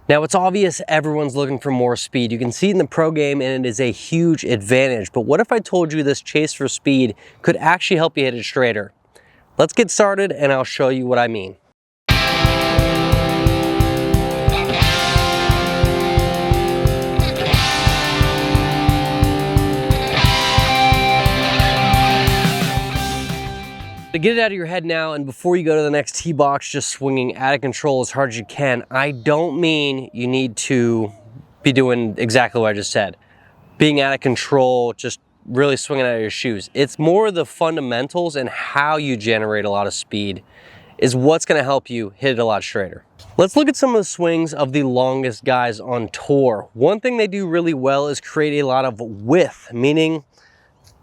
Now it's obvious everyone's looking for more speed. You can see it in the pro game and it is a huge advantage. But what if I told you this chase for speed could actually help you hit it straighter? Let's get started and I'll show you what I mean. To get it out of your head now, and before you go to the next tee box just swinging out of control as hard as you can, I don't mean you need to be doing exactly what I just said. Being out of control, just really swinging out of your shoes. It's more the fundamentals and how you generate a lot of speed is what's going to help you hit it a lot straighter. Let's look at some of the swings of the longest guys on tour. One thing they do really well is create a lot of width, meaning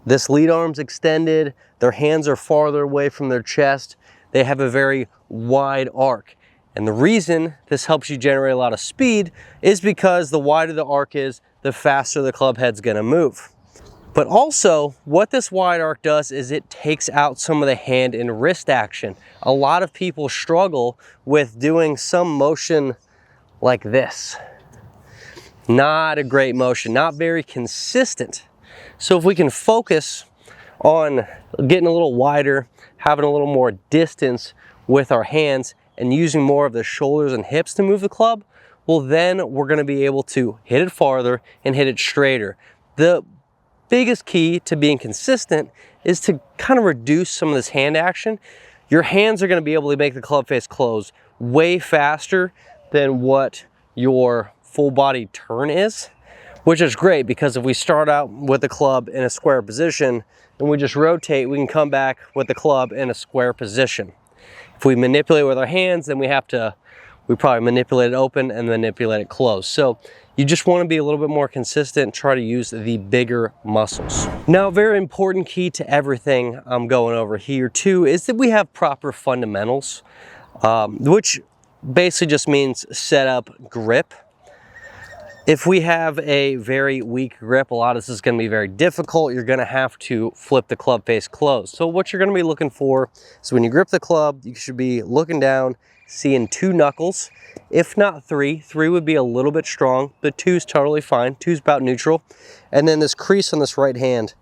this lead arm's extended, their hands are farther away from their chest, they have a very wide arc. And the reason this helps you generate a lot of speed is because the wider the arc is, the faster the club head's gonna move. But also, what this wide arc does is it takes out some of the hand and wrist action. A lot of people struggle with doing some motion like this. Not a great motion, not very consistent. So if we can focus on getting a little wider, having a little more distance with our hands and using more of the shoulders and hips to move the club, well then we're going to be able to hit it farther and hit it straighter. The biggest key to being consistent is to kind of reduce some of this hand action. Your hands are going to be able to make the club face close way faster than what your full body turn is, which is great because if we start out with the club in a square position and we just rotate, we can come back with the club in a square position. If we manipulate with our hands, then we probably manipulate it open and manipulate it closed. So you just want to be a little bit more consistent, try to use the bigger muscles. Now, a very important key to everything I'm going over here too is that we have proper fundamentals, which basically just means setup, grip. If we have a very weak grip, a lot of this is going to be very difficult. You're going to have to flip the club face closed. So what you're going to be looking for is when you grip the club, you should be looking down, seeing 2 knuckles, if not 3. 3 would be a little bit strong, but 2 is totally fine. 2 is about neutral. And then this crease on this right hand,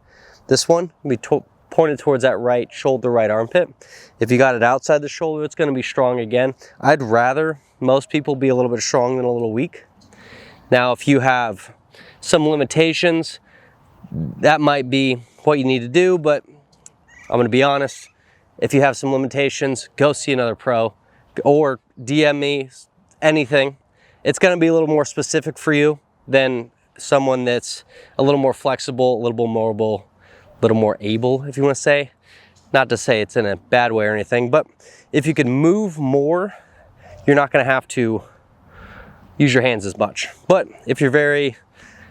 this one will be pointed towards that right shoulder, right armpit. If you got it outside the shoulder, it's going to be strong again. I'd rather most people be a little bit strong than a little weak. Now, if you have some limitations, that might be what you need to do, but I'm going to be honest. If you have some limitations, go see another pro or DM me, anything. It's going to be a little more specific for you than someone that's a little more flexible, a little more mobile, a little more able, if you want to say. Not to say it's in a bad way or anything, but if you can move more, you're not going to have to use your hands as much. But if you're very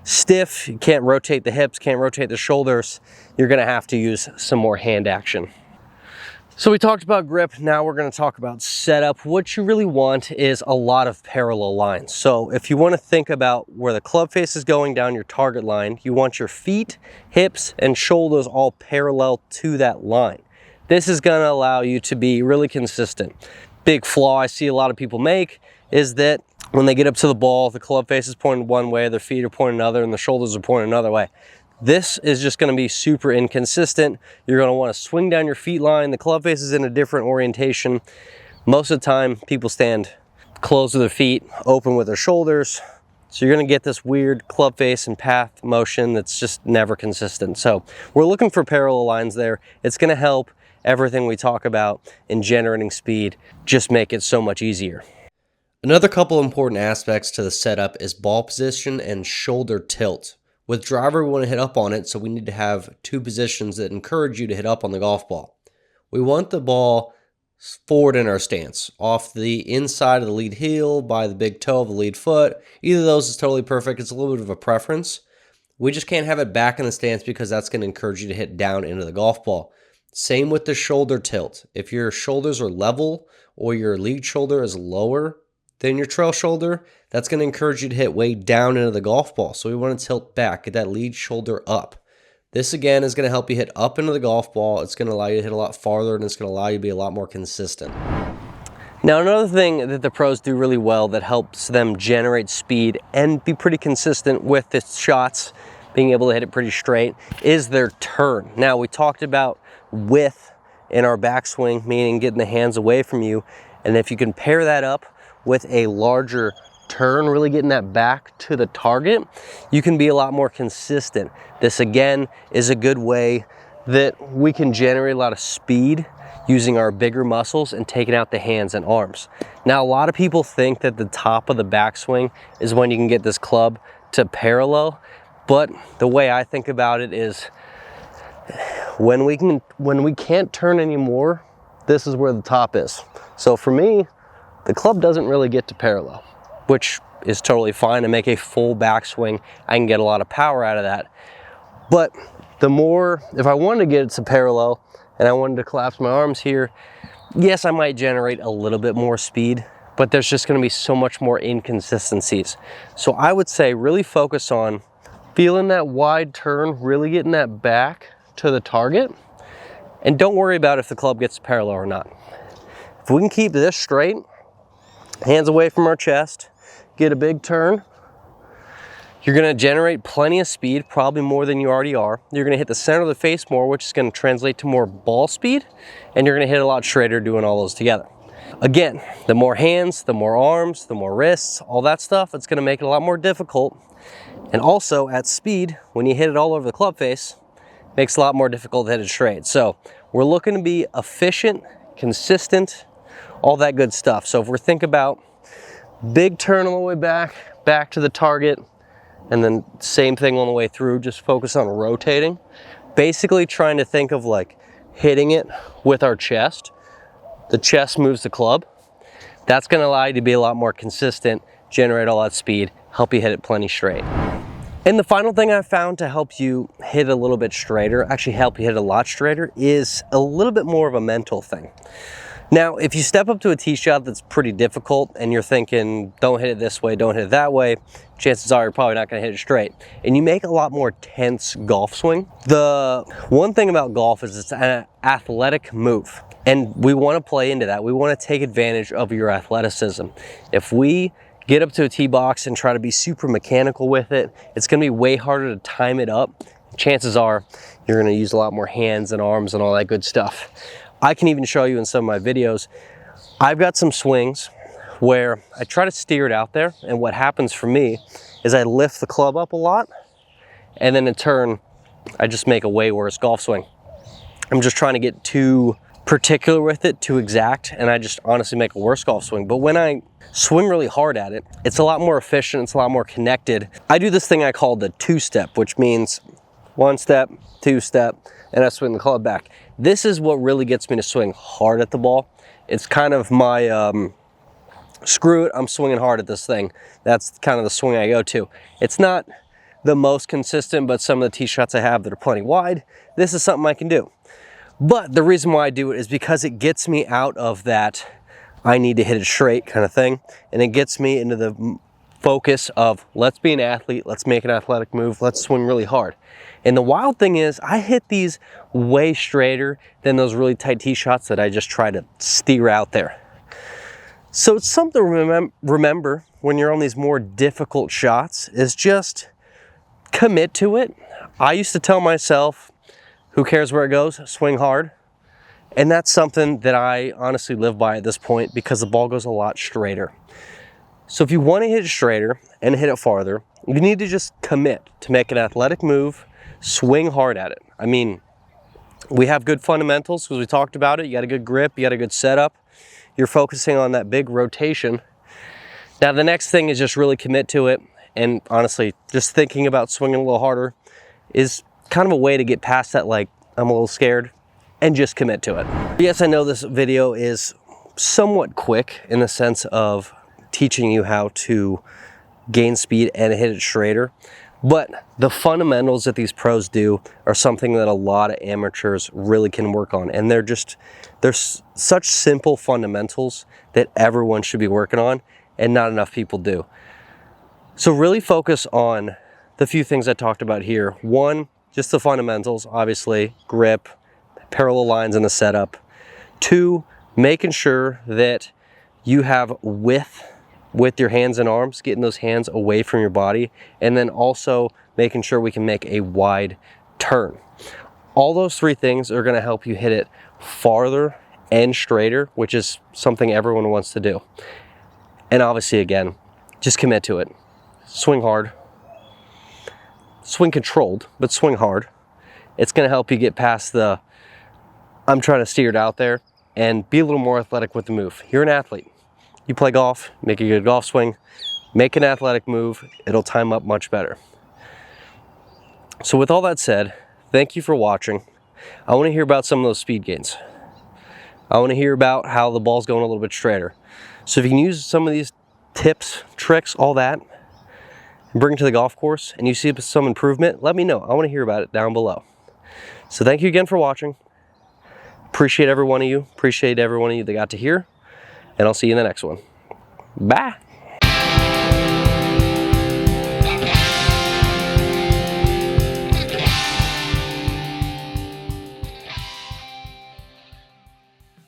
stiff, you can't rotate the hips, can't rotate the shoulders, you're gonna have to use some more hand action. So we talked about grip, now we're gonna talk about setup. What you really want is a lot of parallel lines. So if you wanna think about where the club face is going down your target line, you want your feet, hips, and shoulders all parallel to that line. This is gonna allow you to be really consistent. Big flaw I see a lot of people make is that when they get up to the ball, the club face is pointed one way, their feet are pointed another, and the shoulders are pointed another way. This is just going to be super inconsistent. You're going to want to swing down your feet line. The club face is in a different orientation. Most of the time, people stand closed with their feet, open with their shoulders. So you're going to get this weird club face and path motion that's just never consistent. So we're looking for parallel lines there. It's going to help everything we talk about in generating speed, just make it so much easier. Another couple important aspects to the setup is ball position and shoulder tilt. With driver, we want to hit up on it, so we need to have 2 positions that encourage you to hit up on the golf ball. We want the ball forward in our stance, off the inside of the lead heel, by the big toe of the lead foot. Either of those is totally perfect. It's a little bit of a preference. We just can't have it back in the stance because that's going to encourage you to hit down into the golf ball. Same with the shoulder tilt. If your shoulders are level or your lead shoulder is lower than your trail shoulder, that's going to encourage you to hit way down into the golf ball. So we want to tilt back, get that lead shoulder up. This again is going to help you hit up into the golf ball. It's going to allow you to hit a lot farther, and it's going to allow you to be a lot more consistent. Now, another thing that the pros do really well that helps them generate speed and be pretty consistent with the shots, being able to hit it pretty straight, is their turn. Now, we talked about width in our backswing, meaning getting the hands away from you. And if you can pair that up with a larger turn, really getting that back to the target, you can be a lot more consistent. This again is a good way that we can generate a lot of speed using our bigger muscles and taking out the hands and arms. Now, a lot of people think that the top of the backswing is when you can get this club to parallel, but the way I think about it is when we can't turn anymore, this is where the top is. So for me, the club doesn't really get to parallel, which is totally fine. To make a full backswing, I can get a lot of power out of that. But the more, if I wanted to get it to parallel and I wanted to collapse my arms here, yes, I might generate a little bit more speed, but there's just gonna be so much more inconsistencies. So I would say really focus on feeling that wide turn, really getting that back to the target, and don't worry about if the club gets parallel or not. If we can keep this straight, hands away from our chest, get a big turn, you're gonna generate plenty of speed, probably more than you already are. You're gonna hit the center of the face more, which is gonna translate to more ball speed, and you're gonna hit a lot straighter doing all those together. Again, the more hands, the more arms, the more wrists, all that stuff, it's gonna make it a lot more difficult. And also at speed, when you hit it all over the club face, it makes it a lot more difficult to hit it straight. So we're looking to be efficient, consistent, all that good stuff. So if we're thinking about big turn all the way back to the target, and then same thing on the way through, just focus on rotating. Basically trying to think of like hitting it with our chest. The chest moves the club. That's gonna allow you to be a lot more consistent, generate all that speed, help you hit it plenty straight. And the final thing I found to help you hit a little bit straighter, actually help you hit a lot straighter, is a little bit more of a mental thing. Now, if you step up to a tee shot that's pretty difficult and you're thinking, don't hit it this way, don't hit it that way, chances are you're probably not gonna hit it straight. And you make a lot more tense golf swing. The one thing about golf is it's an athletic move. And we wanna play into that. We wanna take advantage of your athleticism. If we get up to a tee box and try to be super mechanical with it, it's gonna be way harder to time it up. Chances are you're gonna use a lot more hands and arms and all that good stuff. I can even show you in some of my videos, I've got some swings where I try to steer it out there, and what happens for me is I lift the club up a lot, and then in turn, I just make a way worse golf swing. I'm just trying to get too particular with it, too exact, and I just honestly make a worse golf swing. But when I swing really hard at it, it's a lot more efficient, it's a lot more connected. I do this thing I call the two-step, which means one step, two step, and I swing the club back. This is what really gets me to swing hard at the ball. It's kind of my, screw it, I'm swinging hard at this thing. That's kind of the swing I go to. It's not the most consistent, but some of the tee shots I have that are plenty wide, this is something I can do. But the reason why I do it is because it gets me out of that I need to hit it straight kind of thing, and it gets me into the focus of let's be an athlete, let's make an athletic move, let's swing really hard. And the wild thing is I hit these way straighter than those really tight tee shots that I just try to steer out there. So it's something to remember when you're on these more difficult shots, is just commit to it. I used to tell myself, who cares where it goes, swing hard. And that's something that I honestly live by at this point, because the ball goes a lot straighter. So if you want to hit it straighter and hit it farther, you need to just commit to make an athletic move, swing hard at it. I mean, we have good fundamentals because we talked about it. You got a good grip, you got a good setup. You're focusing on that big rotation. Now the next thing is just really commit to it. And honestly, just thinking about swinging a little harder is kind of a way to get past that, like, I'm a little scared, and just commit to it. Yes, I know this video is somewhat quick in the sense of teaching you how to gain speed and hit it straighter. But the fundamentals that these pros do are something that a lot of amateurs really can work on. And they're such simple fundamentals that everyone should be working on, and not enough people do. So really focus on the few things I talked about here. One, just the fundamentals, obviously, grip, parallel lines in the setup. Two, making sure that you have width with your hands and arms, getting those hands away from your body, and then also making sure we can make a wide turn. All those three things are going to help you hit it farther and straighter, which is something everyone wants to do. And obviously, again, just commit to it. Swing hard. Swing controlled, but swing hard. It's going to help you get past the I'm trying to steer it out there and be a little more athletic with the move. You're an athlete. You play golf, make a good golf swing, make an athletic move, it'll time up much better. So with all that said, thank you for watching. I want to hear about some of those speed gains. I want to hear about how the ball's going a little bit straighter. So if you can use some of these tips, tricks, all that, and bring it to the golf course and you see some improvement, let me know. I want to hear about it down below. So thank you again for watching. Appreciate every one of you. Appreciate every one of you that got to hear. And I'll see you in the next one. Bye.